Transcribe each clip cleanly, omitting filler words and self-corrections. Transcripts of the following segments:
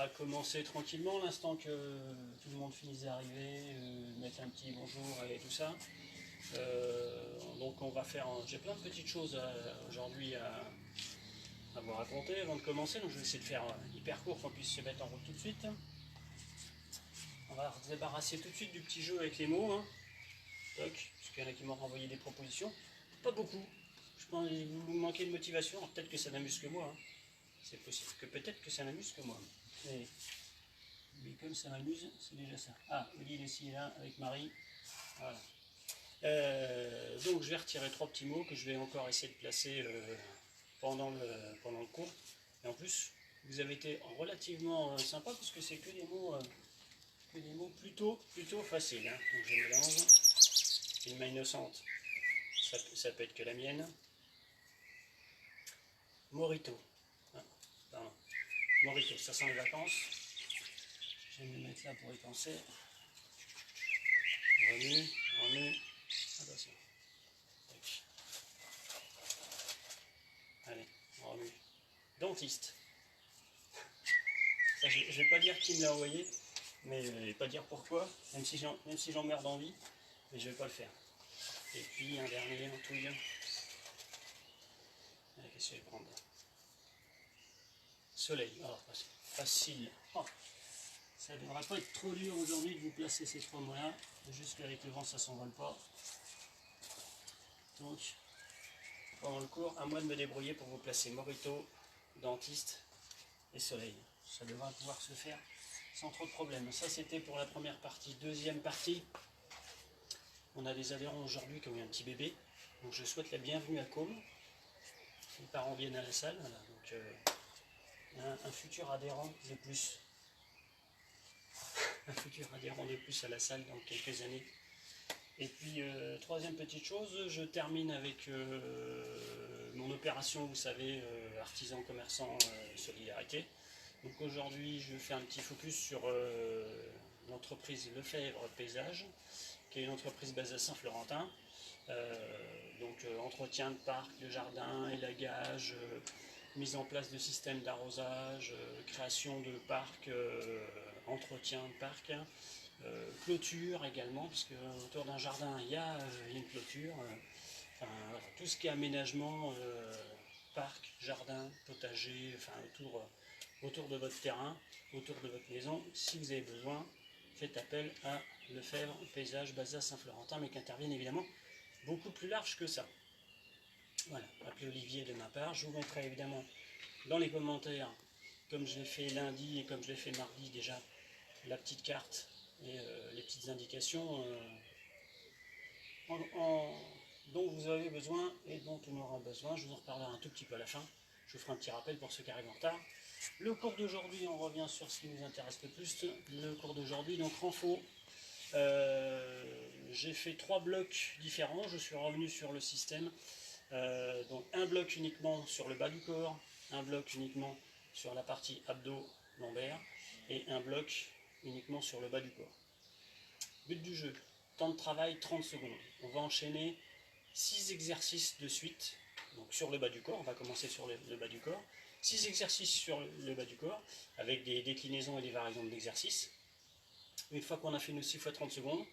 va commencer tranquillement l'instant que tout le monde finisse d'arriver, mettre un petit bonjour et tout ça. Donc on va faire, j'ai plein de petites choses aujourd'hui à vous raconter avant de commencer, donc je vais essayer de faire hyper court pour qu'on puisse se mettre en route tout de suite. On va se débarrasser tout de suite du petit jeu avec les mots, hein. Toc, parce qu'il y en a qui m'ont renvoyé des propositions, pas beaucoup. Je pense que vous manquez de motivation, peut-être que ça n'amuse que moi, hein. C'est possible que peut-être que ça n'amuse que moi. Mais comme ça m'amuse, c'est déjà ça. Ah, Odile aussi est là avec Marie. Voilà. Donc je vais retirer 3 petits mots que je vais encore essayer de placer pendant le cours. Et en plus, vous avez été relativement sympa parce que c'est que des mots plutôt faciles, hein. Donc je mélange. Une main innocente, ça peut être que la mienne. Morito. Ah, pardon. Morito, ça sent les vacances. Je vais me mettre là pour y penser. Remue. Attention. Allez, remue. Dentiste. Ça, je ne vais pas dire qui me l'a envoyé, mais je ne vais pas dire pourquoi, même si j'emmerde en vie, mais je ne vais pas le faire. Et puis un dernier en touille. Qu'est-ce que je vais prendre? Soleil. Alors, facile. Oh. Ça ne devrait pas être trop dur aujourd'hui de vous placer ces 3 mots-là. Juste qu'avec le vent, ça ne s'envole pas. Donc, pendant le cours, à moi de me débrouiller pour vous placer Morito, dentiste et soleil. Ça devrait pouvoir se faire sans trop de problèmes. Ça, c'était pour la première partie. Deuxième partie, on a des adhérents aujourd'hui qui ont eu un petit bébé. Donc, je souhaite la bienvenue à Côme. Les parents viennent à la salle. Voilà. Donc, un futur adhérent de plus. Un futur adhérent de plus à la salle dans quelques années. Et puis, troisième petite chose, je termine avec mon opération, vous savez, artisan, commerçant, solidarité. Donc aujourd'hui, je fais un petit focus sur l'entreprise Lefebvre Paysage, qui est une entreprise basée à Saint-Florentin. Donc entretien de parc, de jardin, élagage, mise en place de systèmes d'arrosage, création de parcs, entretien de parcs, clôture également, puisque autour d'un jardin il y a une clôture, enfin, voilà, tout ce qui est aménagement, parc, jardin, potager, enfin autour de votre terrain, autour de votre maison. Si vous avez besoin, faites appel à Lefebvre Paysage basé à Saint-Florentin, mais qui interviennent évidemment beaucoup plus large que ça. Voilà, appelez Olivier de ma part. Je vous mettrai évidemment dans les commentaires, comme je l'ai fait lundi et comme je l'ai fait mardi déjà, la petite carte et les petites indications dont vous avez besoin et dont on aura besoin. Je vous en reparlerai un tout petit peu à la fin. Je vous ferai un petit rappel pour ceux qui arrivent en retard. Le cours d'aujourd'hui, on revient sur ce qui nous intéresse le plus. Le cours d'aujourd'hui, donc renfo. J'ai fait 3 blocs différents. Je suis revenu sur le système. Donc un bloc uniquement sur le bas du corps, un bloc uniquement sur la partie abdos-lombaire et un bloc uniquement sur le bas du corps. But du jeu, temps de travail 30 secondes. On va enchaîner 6 exercices de suite, donc sur le bas du corps, on va commencer sur le bas du corps. 6 exercices sur le bas du corps, avec des déclinaisons et des variations d'exercices. Une fois qu'on a fait nos 6 fois 30 secondes,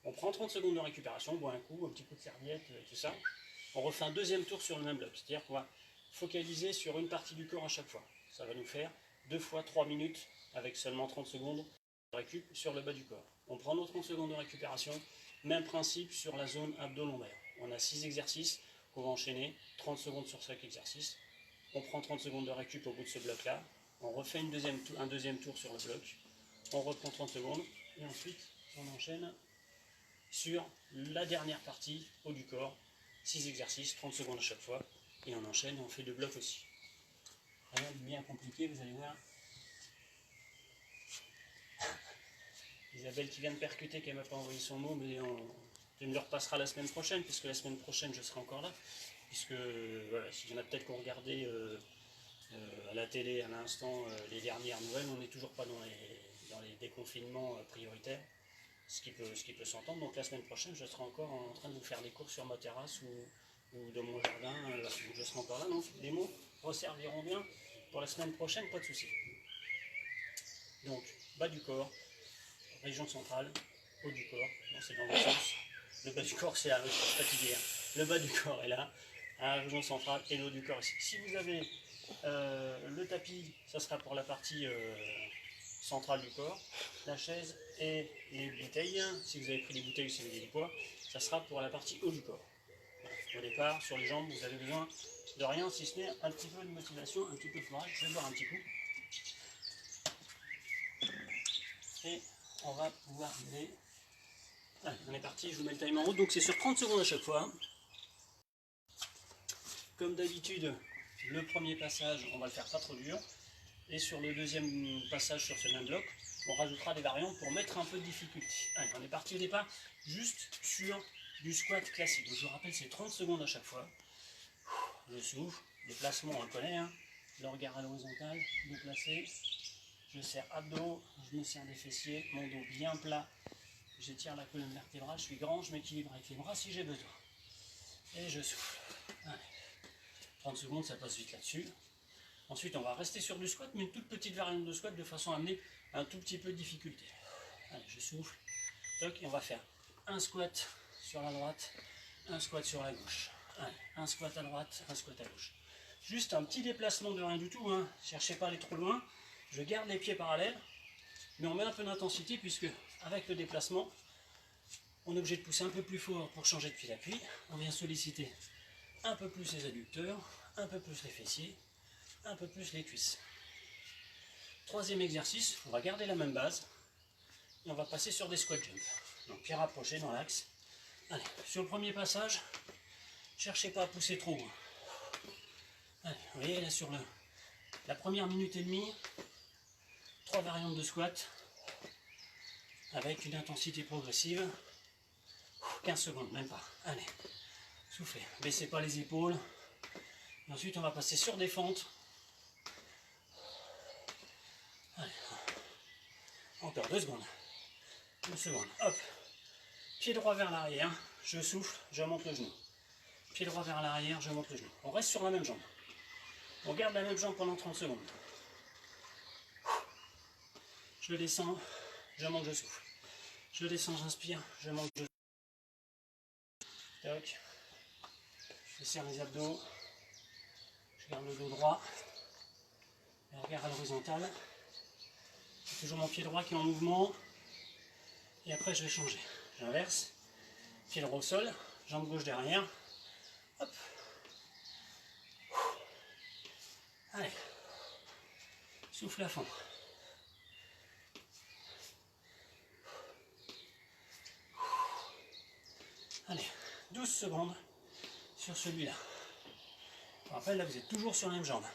on prend 30 secondes de récupération, on boit un coup, un petit coup de serviette, tout ça. On refait un deuxième tour sur le même bloc, c'est-à-dire qu'on va focaliser sur une partie du corps à chaque fois. Ça va nous faire 2 fois 3 minutes avec seulement 30 secondes de récup sur le bas du corps. On prend nos 30 secondes de récupération, même principe sur la zone abdo-lombaire. On a 6 exercices qu'on va enchaîner, 30 secondes sur chaque exercice. On prend 30 secondes de récup au bout de ce bloc-là, on refait un deuxième tour sur le bloc, on reprend 30 secondes, et ensuite on enchaîne sur la dernière partie, haut du corps, 6 exercices, 30 secondes à chaque fois, et on enchaîne, on fait 2 blocs aussi. Rien de bien compliqué, vous allez voir. Isabelle qui vient de percuter qu'elle ne m'a pas envoyé son mot, mais tu me le repasseras la semaine prochaine, puisque la semaine prochaine je serai encore là, puisque voilà, s'il y en a peut-être qu'on regardait à la télé à l'instant les dernières nouvelles, on n'est toujours pas dans les déconfinements prioritaires. Ce qui peut s'entendre. Donc la semaine prochaine, je serai encore en train de vous faire des cours sur ma terrasse ou dans mon jardin. Je serai encore là, donc les mots resserviront bien pour la semaine prochaine, pas de souci. Donc bas du corps, région centrale, haut du corps, non c'est dans le sens, le bas du corps c'est là, je suis fatigué, hein. Le bas du corps est là, à la région centrale et le haut du corps ici. Si vous avez le tapis, ça sera pour la partie centrale du corps, la chaise et les bouteilles, si vous avez pris les bouteilles ou si vous avez des poids, ça sera pour la partie haut du corps. Au départ, sur les jambes, vous avez besoin de rien, si ce n'est un petit peu de motivation, un petit peu de courage. Je vais boire un petit coup. Et on va pouvoir aller. Allez, on est parti, je vous mets le timer en route. Donc c'est sur 30 secondes à chaque fois. Comme d'habitude, le premier passage, on va le faire pas trop dur. Et sur le deuxième passage sur ce même bloc, on rajoutera des variantes pour mettre un peu de difficulté. Allez, on est parti au départ, juste sur du squat classique. Donc, je vous rappelle, c'est 30 secondes à chaque fois. Je souffle, déplacement, on le connaît, hein. Le regard à l'horizontale, déplacé. Je serre abdos, je me serre des fessiers, mon dos bien plat. J'étire la colonne vertébrale, je suis grand, je m'équilibre avec les bras si j'ai besoin. Et je souffle. Allez. 30 secondes, ça passe vite là-dessus. Ensuite, on va rester sur du squat, mais une toute petite variante de squat de façon à amener un tout petit peu de difficulté. Allez, je souffle. Toc, et on va faire un squat sur la droite, un squat sur la gauche. Allez, un squat à droite, un squat à gauche. Juste un petit déplacement de rien du tout, hein. Cherchez pas à aller trop loin. Je garde les pieds parallèles, mais on met un peu d'intensité puisque avec le déplacement, on est obligé de pousser un peu plus fort pour changer de pied d'appui. On vient solliciter un peu plus les adducteurs, un peu plus les fessiers, un peu plus les cuisses. Troisième exercice, on va garder la même base et on va passer sur des squat jump. Donc pieds rapprochés dans l'axe. Allez, sur le premier passage, cherchez pas à pousser trop loin. Allez, vous voyez là sur la première minute et demie, 3 variantes de squat avec une intensité progressive. 15 secondes, même pas. Allez, soufflez, baissez pas les épaules. Et ensuite on va passer sur des fentes. Allez. Encore 2 secondes. 2 secondes. Hop. Pied droit vers l'arrière. Je souffle, je monte le genou. Pied droit vers l'arrière, je monte le genou. On reste sur la même jambe. On garde la même jambe pendant 30 secondes. Je descends, je monte, je souffle. Je descends, j'inspire, je monte, je souffle. Toc. Je serre les abdos. Je garde le dos droit. Le regard à l'horizontale. J'ai toujours mon pied droit qui est en mouvement. Et après, je vais changer. J'inverse. Pied droit au sol. Jambe gauche derrière. Hop. Allez. Souffle à fond. Allez. 12 secondes sur celui-là. Je vous rappelle, là, vous êtes toujours sur la même jambe.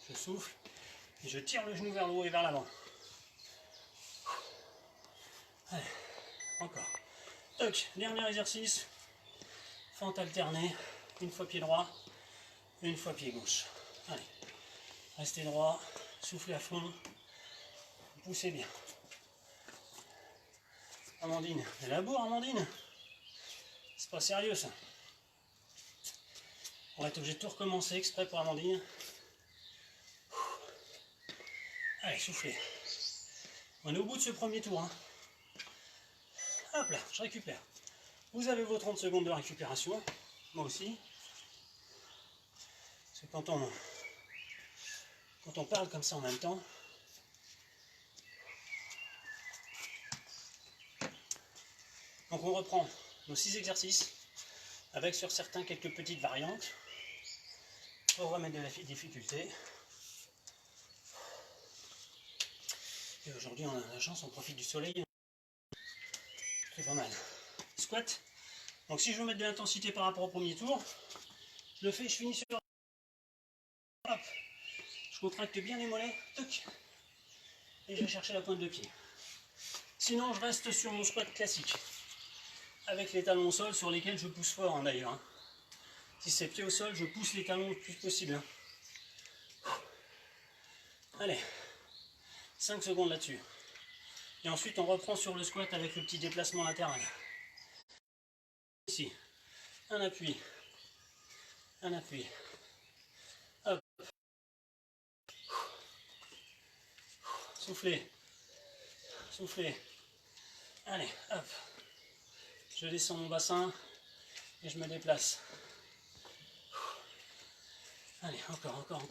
Je souffle. Et je tire le genou vers le haut et vers l'avant. Allez. Encore. Toc. Dernier exercice. Fente alternée. Une fois pied droit. Une fois pied gauche. Allez. Restez droit. Soufflez à fond. Poussez bien. Amandine. Elle la bourre, Amandine. C'est pas sérieux, ça. On va être obligé de tout recommencer exprès pour Amandine. Allez, soufflez. On est au bout de ce premier tour. Hein. Hop là, je récupère. Vous avez vos 30 secondes de récupération. Moi aussi. C'est quand on parle comme ça en même temps. Donc on reprend nos 6 exercices avec sur certains quelques petites variantes pour remettre de la difficulté. Et aujourd'hui on a la chance, on profite du soleil. C'est pas mal. Squat. Donc si je veux mettre de l'intensité par rapport au premier tour, je le fais, je finis sur... Hop. Je contracte bien les mollets. Toc. Et je vais chercher la pointe de pied. Sinon je reste sur mon squat classique. Avec les talons au sol sur lesquels je pousse fort hein, d'ailleurs. Hein. Si c'est pied au sol, je pousse les talons le plus possible. Hein. Allez, 5 secondes là-dessus. Et ensuite on reprend sur le squat avec le petit déplacement latéral. Ici, un appui. Hop. Soufflez. soufflez. Allez, hop. Je descends mon bassin et je me déplace. Allez, encore.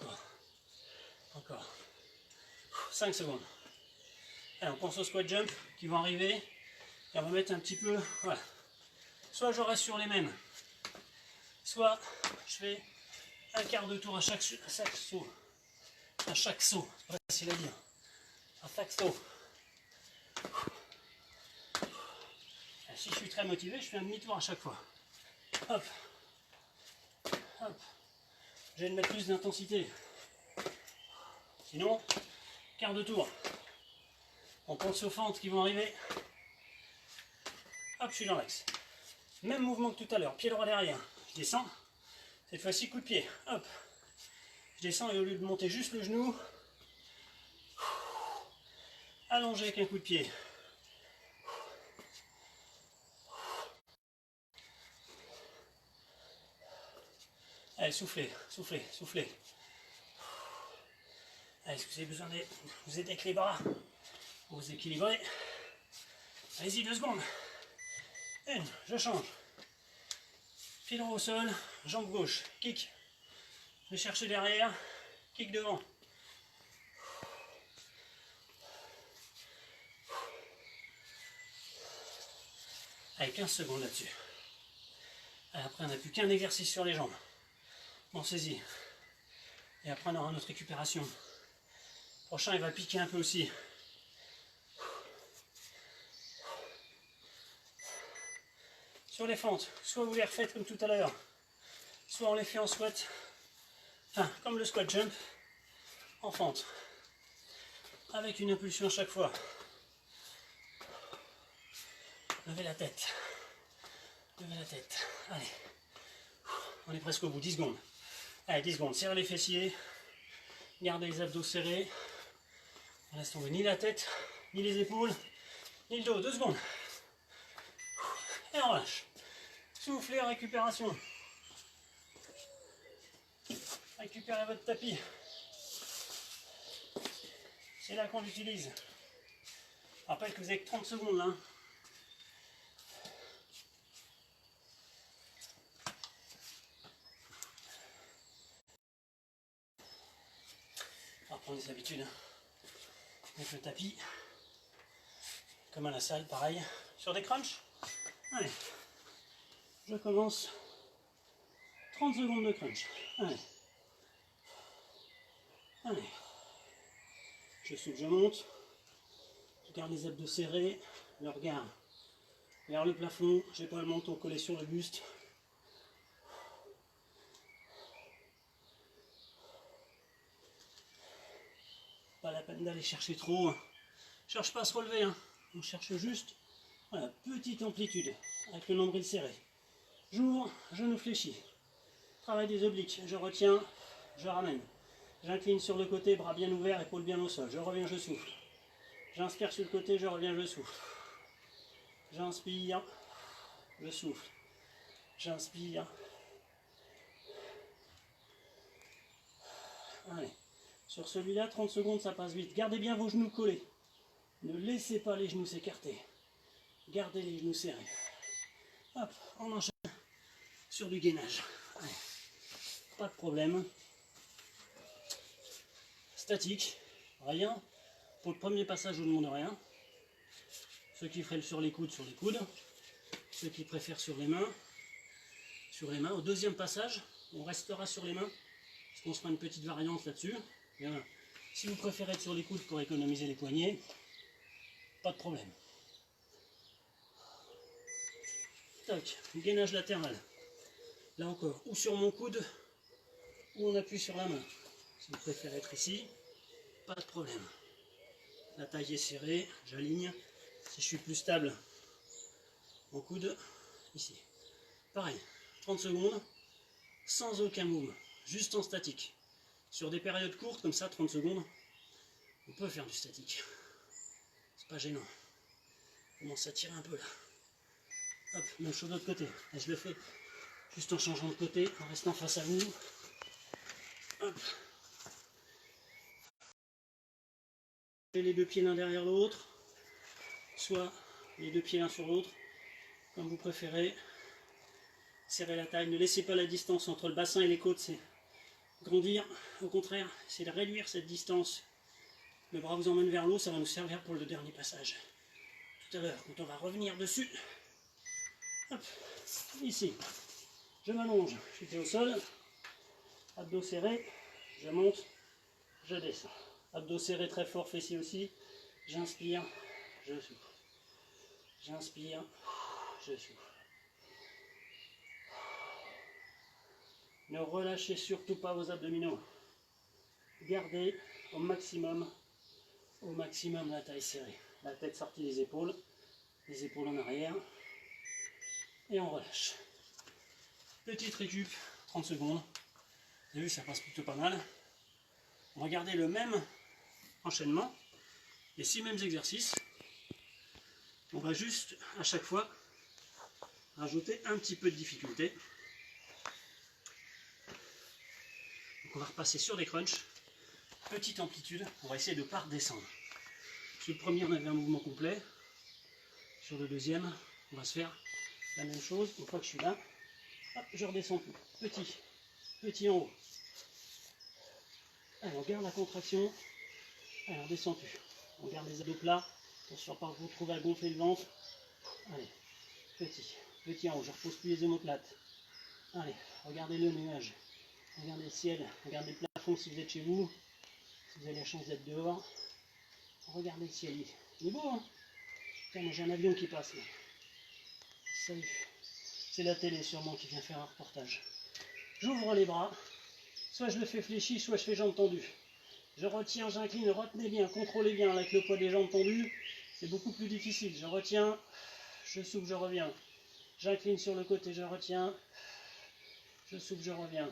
5 secondes. Allez, on pense au squat jump qui vont arriver. Et on va mettre un petit peu, voilà. Soit je reste sur les mêmes, soit je fais un quart de tour à chaque saut. À chaque saut, c'est pas facile à dire. À chaque saut. Si je suis très motivé, je fais un demi-tour à chaque fois. Hop. Hop. Je vais mettre plus d'intensité. Sinon, quart de tour. On pense aux fentes qui vont arriver. Hop, je suis dans l'axe. Même mouvement que tout à l'heure. Pied droit derrière. Je descends. Cette fois-ci, coup de pied. Hop. Je descends et au lieu de monter juste le genou, allongé avec un coup de pied. Allez, soufflez. Allez, est-ce que vous avez besoin de vous étendre les bras pour vous équilibrer? Allez-y, 2 secondes. 1, je change. Pied droit au sol, jambe gauche, kick. Je vais chercher derrière, kick devant. Allez, 15 secondes là-dessus. Après, on n'a plus qu'un exercice sur les jambes. On saisit. Et après, on aura notre récupération. Le prochain, il va piquer un peu aussi. Sur les fentes, soit vous les refaites comme tout à l'heure, soit on les fait en squat, enfin, comme le squat jump, en fente, avec une impulsion à chaque fois. Levez la tête. Allez, on est presque au bout, 10 secondes. Allez, 10 secondes, serrez les fessiers, gardez les abdos serrés, on laisse tomber ni la tête, ni les épaules, ni le dos, 2 secondes. Et on relâche. Soufflez, récupération. Récupérez votre tapis. C'est là qu'on l'utilise. Je rappelle que vous avez que 30 secondes là. On va reprendre les habitudes. Avec le tapis. Comme à la salle, pareil. Sur des crunchs. Allez. Je commence. 30 secondes de crunch. Allez. Je souffle, je monte. Je garde les abdos serrés. Le regard vers le plafond. J'ai pas le menton collé sur le buste. Pas la peine d'aller chercher trop. On cherche pas à se relever. Hein. On cherche juste, voilà, petite amplitude. Avec le nombril serré. J'ouvre, genou fléchi. Travail des obliques. Je retiens, je ramène. J'incline sur le côté, bras bien ouverts, épaules bien au sol. Je reviens, je souffle. J'inspire sur le côté, je reviens, je souffle. J'inspire, je souffle. J'inspire. Allez. Sur celui-là, 30 secondes, ça passe vite. Gardez bien vos genoux collés. Ne laissez pas les genoux s'écarter. Gardez les genoux serrés. Hop, on enchaîne sur du gainage. Allez. Pas de problème. Statique, rien. Pour le premier passage, je ne vous demande rien. Ceux qui feraient sur les coudes, sur les coudes. Ceux qui préfèrent sur les mains. Sur les mains. Au deuxième passage, on restera sur les mains. Parce qu'on se fera une petite variante là-dessus. Si vous préférez être sur les coudes pour économiser les poignets, pas de problème. Tac, gainage latéral. Là encore, ou sur mon coude, ou on appuie sur la main. Si vous préférez être ici, pas de problème. La taille est serrée, j'aligne. Si je suis plus stable, mon coude, ici. Pareil, 30 secondes, sans aucun mouvement, juste en statique. Sur des périodes courtes, comme ça, 30 secondes, on peut faire du statique. C'est pas gênant. On commence à tirer un peu là. Hop, même chose de l'autre côté. Et je le fais juste en changeant de côté, en restant face à vous. Hop. Les deux pieds l'un derrière l'autre. soit les deux pieds l'un sur l'autre, comme vous préférez. Serrez la taille, ne laissez pas la distance entre le bassin et les côtes, c'est grandir. Au contraire, c'est de réduire cette distance. Le bras vous emmène vers l'eau, ça va nous servir pour le dernier passage. Tout à l'heure, quand on va revenir dessus, hop, ici, je m'allonge, je suis au sol, abdos serrés, je monte, je descends. Abdos serrés très fort, fessiers aussi, j'inspire, je souffle. J'inspire, je souffle. Ne relâchez surtout pas vos abdominaux. Gardez au maximum la taille serrée. La tête sortie des épaules, les épaules en arrière. Et on relâche. Petite récup, 30 secondes. Vous avez vu, ça passe plutôt pas mal. On va garder le même enchaînement, les 6 mêmes exercices. On va juste, à chaque fois, rajouter un petit peu de difficulté. Donc on va repasser sur des crunchs. Petite amplitude, on va essayer de ne pas redescendre. Sur le premier, on avait un mouvement complet. Sur le deuxième, on va se faire la même chose. Une fois que je suis là, hop, je redescends plus. Petit en haut. Allez, on garde la contraction. Allez, on descend plus. On garde les abdos plats. Attention pas que vous retrouvez à gonfler le ventre. Allez, petit en haut. Je repose plus les omoplates. Allez, regardez le nuage. Regardez le ciel. Regardez le plafond si vous êtes chez vous. Si vous avez la chance d'être dehors. Regardez le ciel. Il est beau, hein? Tiens, moi j'ai un avion qui passe là. Salut. C'est la télé sûrement qui vient faire un reportage. J'ouvre les bras. Soit je le fais fléchi, soit je fais jambes tendues. Je retiens, j'incline, retenez bien, contrôlez bien avec le poids des jambes tendues. C'est beaucoup plus difficile. Je retiens, je souffle, je reviens. J'incline sur le côté, je retiens. Je souffle, je reviens.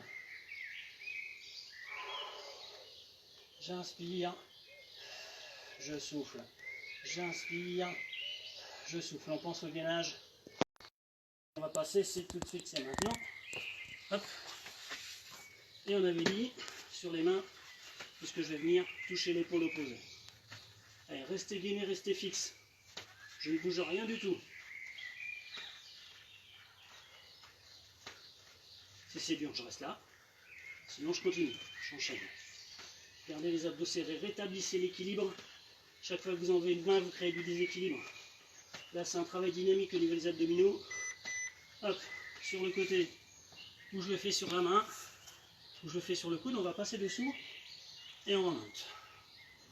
J'inspire. Je souffle. J'inspire. Je souffle. On pense au gainage. On va passer, c'est tout de suite, c'est maintenant. Hop. Et on avait dit sur les mains, puisque je vais venir toucher l'épaule opposée. Allez, restez gainé, restez fixe. Je ne bouge rien du tout. Si c'est dur, je reste là. Sinon, je continue. J'enchaîne. Gardez les abdos serrés, rétablissez l'équilibre. Chaque fois que vous enlevez une main, vous créez du déséquilibre. Là, c'est un travail dynamique au niveau des abdominaux. Hop, sur le côté, où je le fais sur la main, où je le fais sur le coude, on va passer dessous et on remonte.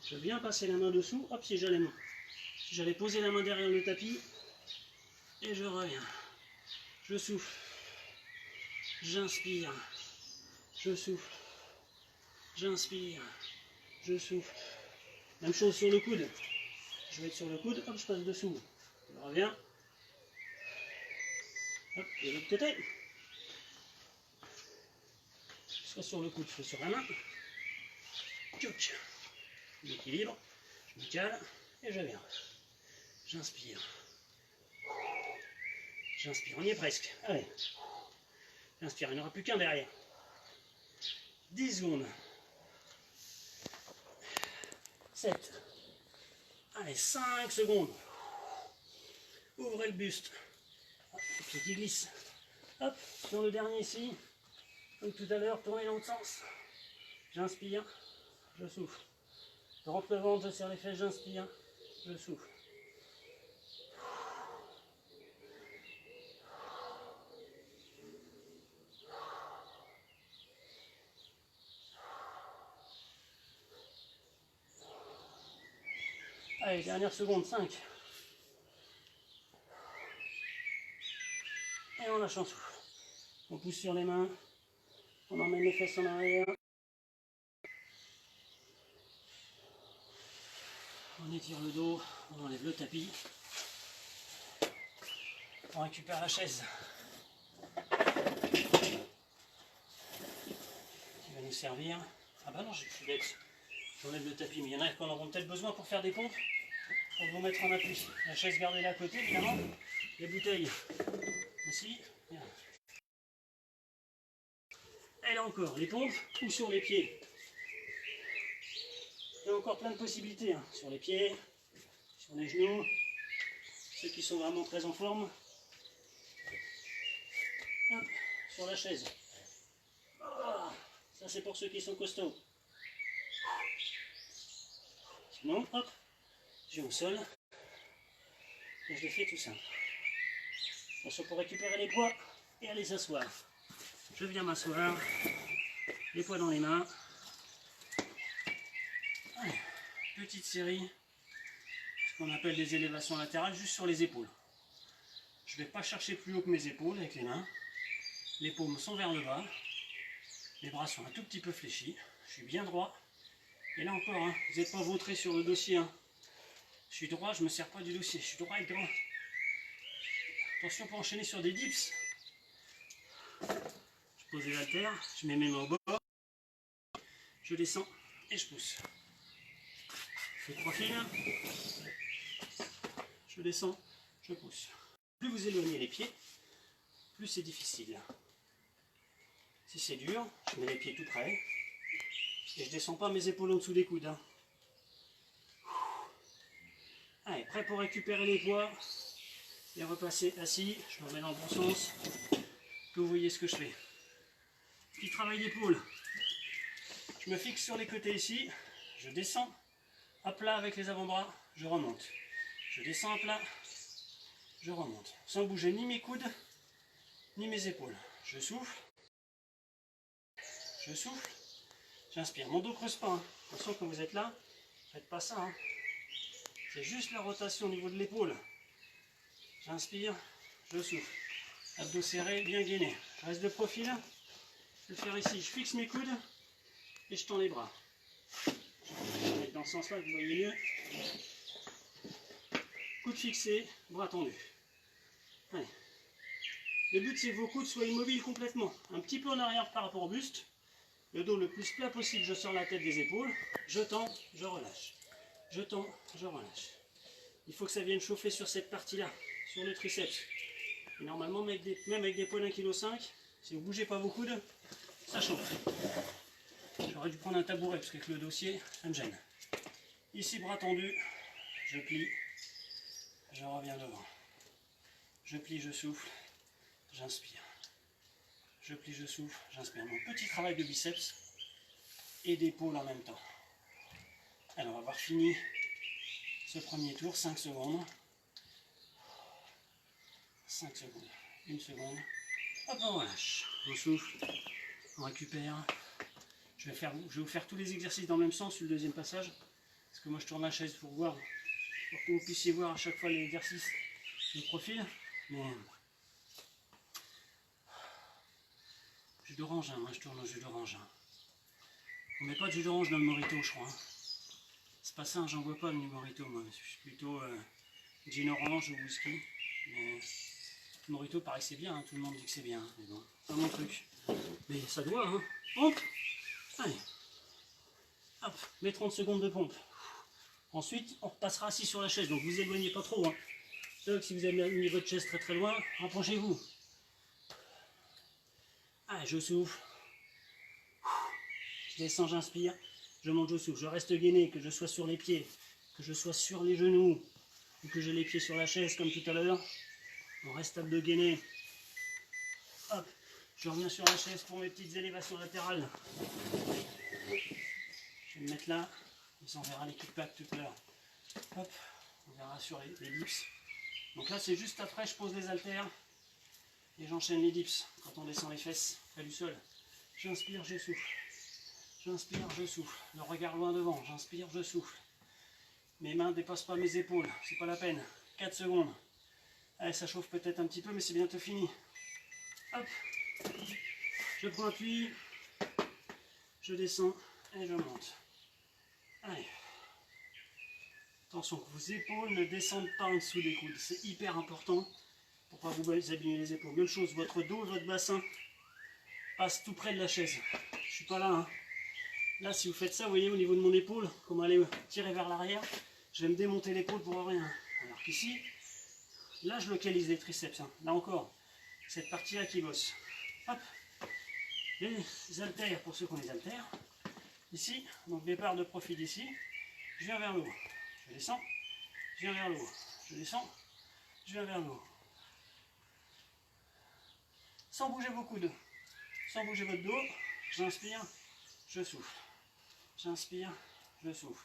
Je viens passer la main dessous, hop, si j'allais poser la main derrière le tapis, et je reviens. Je souffle, j'inspire, je souffle, j'inspire, je souffle. Même chose sur le coude. Je vais être sur le coude, hop, je passe dessous. Je reviens. Hop, de l'autre côté. Soit sur le coude, soit sur la main. Tchouk. L'équilibre. Je me cale et je viens. J'inspire. J'inspire, on y est presque. Allez. J'inspire, il n'y en aura plus qu'un derrière. 10 secondes. 7. Allez, 5 secondes. Ouvrez le buste. Hop, le pied qui glisse. Hop, sur le dernier ici. Comme tout à l'heure, tournez dans l'autre sens. J'inspire, je souffle. Je rentre le ventre, je serre les fesses, j'inspire, je souffle. Allez, dernière seconde, 5. Et on lâche en souffle. On pousse sur les mains. On emmène les fesses en arrière. On étire le dos. On enlève le tapis. On récupère la chaise. Qui va nous servir. Ah bah non, je suis bête. J'enlève le tapis, mais il y en a qui en auront peut-être besoin pour faire des pompes. Pour vous mettre en appui. La chaise, gardez-la à côté, évidemment. Les bouteilles. Ici. Bien. Et là encore, les pompes ou sur les pieds. Il y a encore plein de possibilités. Hein. Sur les pieds, sur les genoux. ceux qui sont vraiment très en forme. Hop, sur la chaise. Oh, ça c'est pour ceux qui sont costauds. Sinon, hop, je vais au sol. Et je le fais tout simple. Attention pour récupérer les poids et aller s'asseoir. Je viens m'asseoir, les poids dans les mains. Allez, petite série, ce qu'on appelle des élévations latérales, juste sur les épaules. Je ne vais pas chercher plus haut que mes épaules avec les mains. Les paumes sont vers le bas. Les bras sont un tout petit peu fléchis. Je suis bien droit. Et là encore, hein, vous n'êtes pas vautré sur le dossier. Hein. Je suis droit, je ne me sers pas du dossier. Je suis droit et droit. Attention pour enchaîner sur des dips. Je pose les haltères, je mets mes mains au bord. Je descends et je pousse. Je fais 3 fils. Je descends, je pousse. Plus vous éloignez les pieds, plus c'est difficile. Si c'est dur, je mets les pieds tout près. Et je ne descends pas mes épaules en dessous des coudes. Hein. Allez, prêt pour récupérer les poids et repasser assis. Je me remets dans le bon sens. Que vous voyez ce que je fais. Petit travail d'épaule. Je me fixe sur les côtés ici. Je descends à plat avec les avant-bras. Je remonte. Je descends à plat. Je remonte. Sans bouger ni mes coudes, ni mes épaules. Je souffle. Je souffle. J'inspire. Mon dos ne creuse pas. Hein. Attention, quand vous êtes là, faites pas ça. Hein. C'est juste la rotation au niveau de l'épaule. J'inspire, je souffle. Abdos serrés, bien gainés. Je reste de profil. Je vais le faire ici. Je fixe mes coudes et je tends les bras. Je vais mettre dans ce sens-là que vous voyez mieux. Coudes fixés, bras tendus. Allez. Le but, c'est que vos coudes soient immobiles complètement. Un petit peu en arrière par rapport au buste. Le dos le plus plat possible, je sors la tête des épaules. Je tends, je relâche. Je tends, je relâche. Il faut que ça vienne chauffer sur cette partie-là, sur le triceps. Et normalement, même avec des poids d'1,5 kg, si vous ne bougez pas vos coudes, ça chauffe. J'aurais dû prendre un tabouret parce qu'avec le dossier, ça me gêne. Ici, bras tendus, je plie, je reviens devant. Je plie, je souffle, j'inspire. Je plie, je souffle, j'inspire. Mon petit travail de biceps et d'épaule en même temps. Alors, on va avoir fini ce premier tour, 5 secondes. 5 secondes, 1 seconde. Hop, on relâche. On souffle, on récupère. Je vais vous faire tous les exercices dans le même sens sur le deuxième passage. Parce que moi, je tourne la chaise pour voir, pour que vous puissiez voir à chaque fois les exercices de profil. Mais jus d'orange, hein, moi je tourne au jus d'orange. Hein. On met pas de jus d'orange dans le Morito, je crois. Hein. C'est pas ça, j'en vois pas le Morito, moi. Je suis plutôt gin orange ou whisky. Mais le Morito, pareil, c'est bien, hein. Tout le monde dit que c'est bien. Mais bon, c'est pas mon truc. Mais ça doit, hein. Hop. Allez. Hop, mes 30 secondes de pompe. Ensuite, on repassera assis sur la chaise, donc vous éloignez pas trop. Hein. Donc, si vous avez mis votre chaise très très loin, rapprochez-vous. Allez, je souffle. Je descends, j'inspire. Je monte, je souffle. Je reste gainé, que je sois sur les pieds, que je sois sur les genoux, ou que j'ai les pieds sur la chaise comme tout à l'heure. On reste abdos gainés. Hop, je reviens sur la chaise pour mes petites élévations latérales. Je vais me mettre là. On verra les kickbacks tout à l'heure. Hop, on verra sur les dips. Donc là, c'est juste après, je pose les haltères et j'enchaîne les dips quand on descend les fesses près du sol. J'inspire, je souffle. J'inspire, je souffle. Le regard loin devant. J'inspire, je souffle. Mes mains ne dépassent pas mes épaules. C'est pas la peine. 4 secondes. Allez, ça chauffe peut-être un petit peu, mais c'est bientôt fini. Hop. Je prends appui. Je descends et je monte. Allez. Attention que vos épaules ne descendent pas en dessous des coudes. C'est hyper important pour ne pas vous abîmer les épaules. Même chose, votre dos et votre bassin passent tout près de la chaise. Je suis pas là. Hein. Là, si vous faites ça, vous voyez au niveau de mon épaule, comment aller tirer vers l'arrière, je vais me démonter l'épaule pour rien. Alors qu'ici, là, je localise les triceps. Hein. Là encore, cette partie-là qui bosse. Hop. Les haltères pour ceux qui ont les haltères. Ici, donc départ de profil ici. Je viens vers le haut. Je descends. Je viens vers le haut. Je descends. je viens vers vous. Sans bouger vos coudes, sans bouger votre dos, j'inspire, je souffle. J'inspire, je souffle.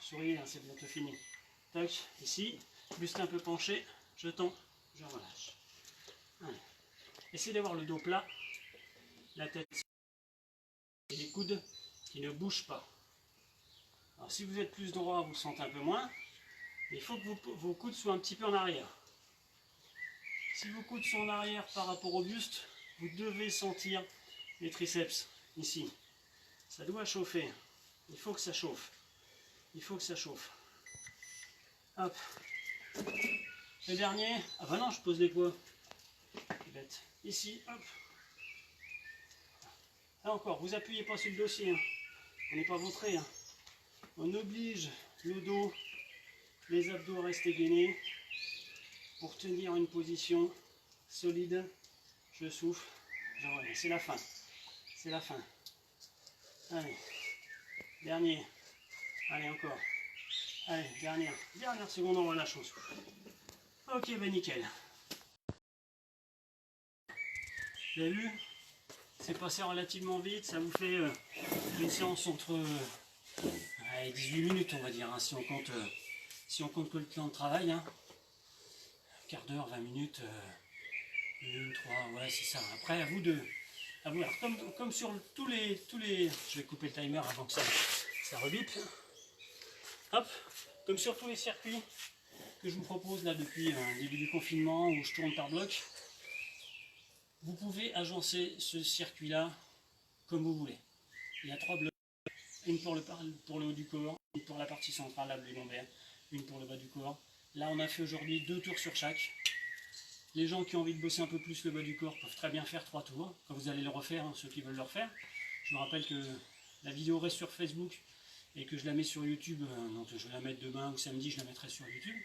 Souriez, hein, c'est bientôt fini. Tac, ici, buste un peu penché, je tends, je relâche. Allez. Essayez d'avoir le dos plat, la tête et les coudes qui ne bougent pas. Alors si vous êtes plus droit, vous le sentez un peu moins. Mais il faut que vos coudes soient un petit peu en arrière. Si vos coudes sont en arrière par rapport au buste, vous devez sentir les triceps ici. Ça doit chauffer. Il faut que ça chauffe. Il faut que ça chauffe. Hop. Le dernier. Ah bah non, je pose les poids. C'est bête. Ici, hop. Là encore, vous appuyez pas sur le dossier. Hein. On n'est pas vautré. Hein. On oblige le dos, les abdos à rester gainés pour tenir une position solide. Je souffle. C'est la fin. C'est la fin. Allez. Dernier. Allez, encore. Allez, dernière seconde, on relâche, on souffle. Ok, ben nickel. Vous avez vu? C'est passé relativement vite, ça vous fait une séance entre 18 minutes, on va dire, hein, si on compte que le temps de travail. Hein. Quart d'heure, 20 minutes, 1, 3, ouais, c'est ça. Après, à vous de... Alors, comme sur tous les... Je vais couper le timer avant que ça rebipe. Hop, comme sur tous les circuits que je vous propose là depuis le début du confinement où je tourne par bloc, vous pouvez agencer ce circuit-là comme vous voulez. Il y a 3 blocs, une pour le haut du corps, une pour la partie centrale abdo-lombaire, une pour le bas du corps. Là, on a fait aujourd'hui 2 tours sur chaque. Les gens qui ont envie de bosser un peu plus le bas du corps peuvent très bien faire 3 tours. Quand vous allez le refaire, hein, ceux qui veulent le refaire. Je vous rappelle que la vidéo reste sur Facebook et que je la mets sur YouTube. Donc je vais la mettre demain ou samedi, je la mettrai sur YouTube.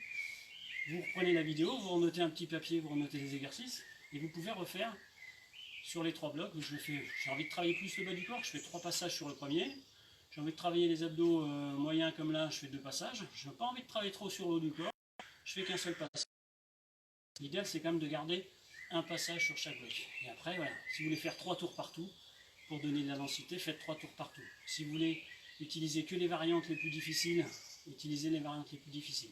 Vous reprenez la vidéo, vous renotez un petit papier, vous renotez les exercices et vous pouvez refaire sur les 3 blocs. J'ai envie de travailler plus le bas du corps, je fais 3 passages sur le premier. J'ai envie de travailler les abdos moyens comme là, je fais 2 passages. Je n'ai pas envie de travailler trop sur le haut du corps, je fais qu'un seul passage. L'idéal, c'est quand même de garder un passage sur chaque bloc. Et après, voilà, si vous voulez faire 3 tours partout, pour donner de la densité, faites 3 tours partout. Si vous voulez utiliser que les variantes les plus difficiles, utilisez les variantes les plus difficiles.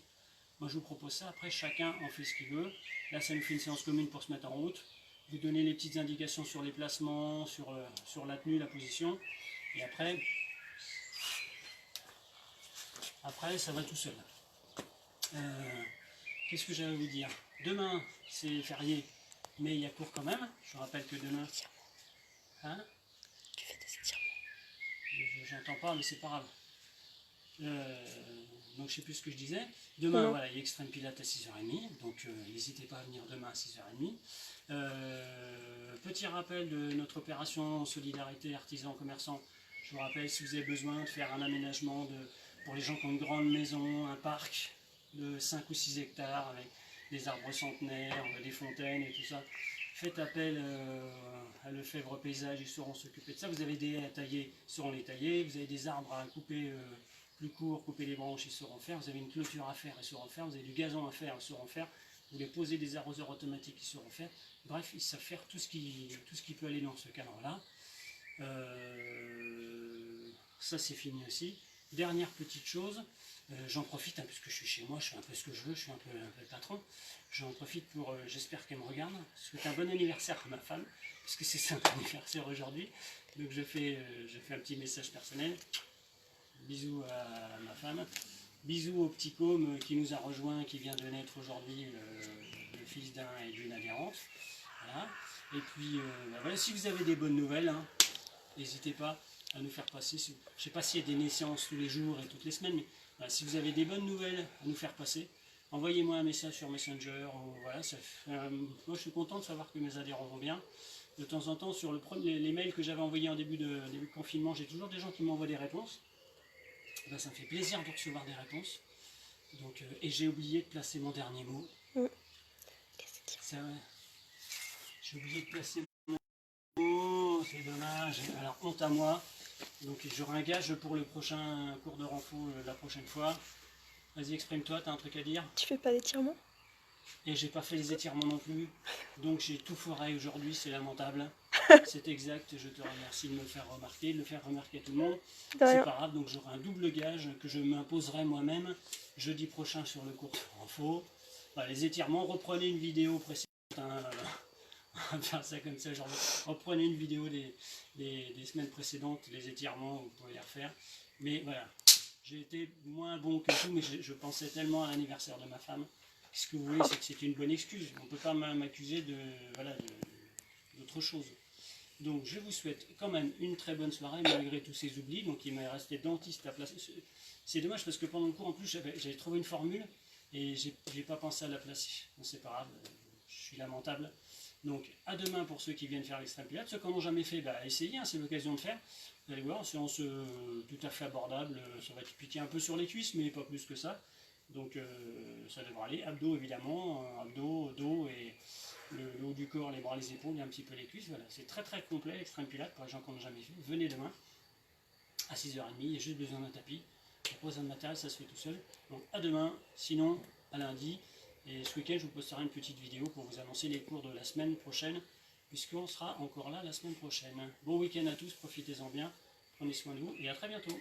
Moi, je vous propose ça. Après, chacun en fait ce qu'il veut. Là, ça nous fait une séance commune pour se mettre en route. Vous donnez les petites indications sur les placements, sur la tenue, la position. Et après, ça va tout seul. Qu'est-ce que j'allais vous dire? Demain, c'est férié, mais il y a cours quand même. Je vous rappelle que demain... Hein? Tu fais des étirements. J'entends pas, mais c'est pas grave. Donc je sais plus ce que je disais. Demain, voilà, il y a Extreme Pilates à 6h30, donc n'hésitez pas à venir demain à 6h30. Petit rappel de notre opération Solidarité Artisans Commerçants. Je vous rappelle, si vous avez besoin de faire un aménagement pour les gens qui ont une grande maison, un parc de 5 ou 6 hectares avec des arbres centenaires, des fontaines et tout ça, faites appel à Lefebvre Paysage, ils sauront s'occuper de ça. Vous avez des haies à tailler, ils sauront les tailler. Vous avez des arbres à couper plus courts, couper les branches, ils sauront faire. Vous avez une clôture à faire, ils sauront faire. Vous avez du gazon à faire, ils sauront faire. Vous voulez poser des arroseurs automatiques, ils sauront faire. Bref, ils savent faire tout ce qui peut aller dans ce cadre-là. Ça, c'est fini aussi. Dernière petite chose, j'en profite, hein, puisque je suis chez moi, je fais un peu ce que je veux, je suis un peu le patron. J'en profite pour, j'espère qu'elle me regarde, souhaiter un bon anniversaire à ma femme, puisque c'est son anniversaire aujourd'hui. Donc je fais un petit message personnel. Bisous à ma femme. Bisous au petit Côme qui nous a rejoint, qui vient de naître aujourd'hui, le fils d'un et d'une adhérente. Voilà. Et puis, voilà, si vous avez des bonnes nouvelles, hein, n'hésitez pas à nous faire passer. Je ne sais pas s'il y a des naissances tous les jours et toutes les semaines, mais voilà, si vous avez des bonnes nouvelles à nous faire passer, envoyez-moi un message sur Messenger. Voilà, moi, je suis content de savoir que mes adhérents vont bien. De temps en temps, sur les mails que j'avais envoyés en début de confinement, j'ai toujours des gens qui m'envoient des réponses. Ben, ça me fait plaisir de recevoir des réponses. Donc, et j'ai oublié de placer mon dernier mot. J'ai oublié de placer mon mot, c'est dommage. Alors, honte à moi. Donc j'aurai un gage pour le prochain cours de renfo la prochaine fois. Vas-y, exprime-toi, t'as un truc à dire? Tu fais pas d'étirement? Et j'ai pas fait les étirements non plus. Donc j'ai tout foiré aujourd'hui, c'est lamentable. C'est exact, je te remercie de me le faire remarquer, de le faire remarquer à tout le monde. De C'est rien. pas grave, donc j'aurai un double gage que je m'imposerai moi-même jeudi prochain sur le cours de renfo. Voilà, les étirements, reprenez une vidéo précédente. Hein, on va faire ça comme ça, genre, reprenez une vidéo des semaines précédentes, les étirements, vous pouvez les refaire. Mais voilà, j'ai été moins bon que tout, mais je pensais tellement à l'anniversaire de ma femme. Ce que vous voulez, c'est que c'est une bonne excuse. On ne peut pas m'accuser d'autre chose. Donc je vous souhaite quand même une très bonne soirée malgré tous ces oublis. Donc il m'est resté dentiste à placer. C'est dommage parce que pendant le cours en plus j'avais trouvé une formule et j'ai pas pensé à la placer. Bon, c'est pas grave, je suis lamentable. Donc à demain pour ceux qui viennent faire l'extrême pilates. Ceux qui n'en ont jamais fait, essayez, hein, c'est l'occasion de faire. Vous allez voir, séance tout à fait abordable. Ça va te piquer un peu sur les cuisses mais pas plus que ça. Donc ça devrait aller. Abdos évidemment, abdos, dos et le haut du corps, les bras, les épaules et un petit peu les cuisses. Voilà, c'est très très complet, l'extrême pilates pour les gens qui n'en ont jamais fait. Venez demain à 6h30, il y a juste besoin d'un tapis. La pose d'un matériel, ça se fait tout seul. Donc à demain, sinon à lundi. Et ce week-end, je vous posterai une petite vidéo pour vous annoncer les cours de la semaine prochaine, puisqu'on sera encore là la semaine prochaine. Bon week-end à tous, profitez-en bien, prenez soin de vous et à très bientôt.